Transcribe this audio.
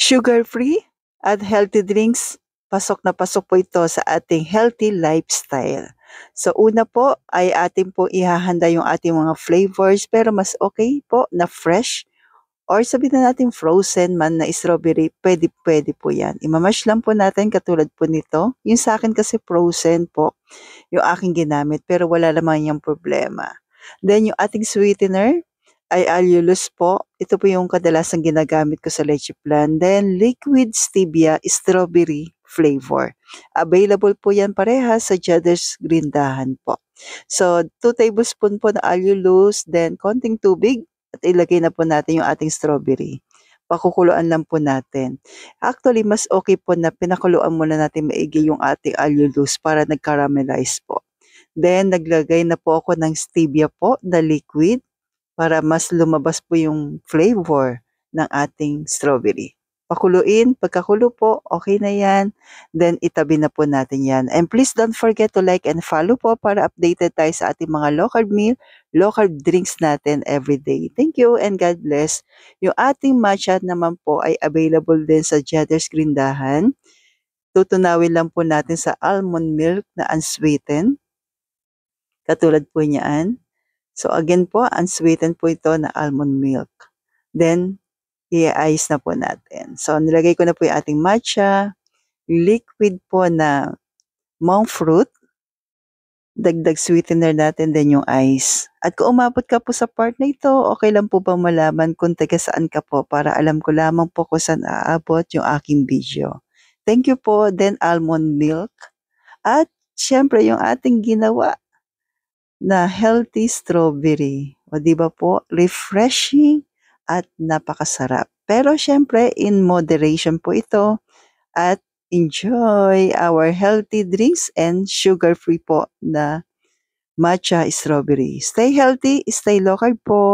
Sugar-free at healthy drinks, pasok na pasok po ito sa ating healthy lifestyle. So una po ay atin po ihahanda yung ating mga flavors pero mas okay po na fresh or sabihin na natin frozen man na strawberry, pwede po yan. Imamash lang po natin katulad po nito. Yung sa akin kasi frozen po yung aking ginamit pero wala naman yung problema. Then yung ating sweetener ay allulose po. Ito po yung kadalasan ginagamit ko sa leche flan. Then liquid stevia strawberry flavor. Available po yan parehas sa Judder's Grindahan po. So 2 tablespoon po na allulose, then konting tubig at ilagay na po natin yung ating strawberry. Pakukuluan lang po natin. Actually, mas okay po na pinakuluan muna natin maigi yung ating allulose para nag-caramelize po. Then, naglagay na po ako ng stevia po na liquid para mas lumabas po yung flavor ng ating strawberry. Pakuluin, pagkakulo po, okay na yan. Then, itabi na po natin yan. And please don't forget to like and follow po para updated tayo sa ating mga local meal, local drinks natin everyday. Thank you and God bless. Yung ating matcha naman po ay available din sa Judder's Grindahan. Tutunawin lang po natin sa almond milk na unsweetened. Katulad po niyaan. So again po, unsweetened po ito na almond milk. Then, i-ice na po natin. So nilagay ko na po yung ating matcha, liquid po na monk fruit, dagdag sweetener natin, then yung ice. At kung umabot ka po sa part na ito, okay lang po ba malaman kung taga saan ka po para alam ko lamang po kung saan aabot yung aking video. Thank you po, then almond milk. At syempre yung ating ginawa na healthy strawberry. O di ba po, refreshing at napakasarap. Pero syempre, in moderation po ito at enjoy our healthy drinks and sugar-free po na matcha strawberry. Stay healthy, stay local po.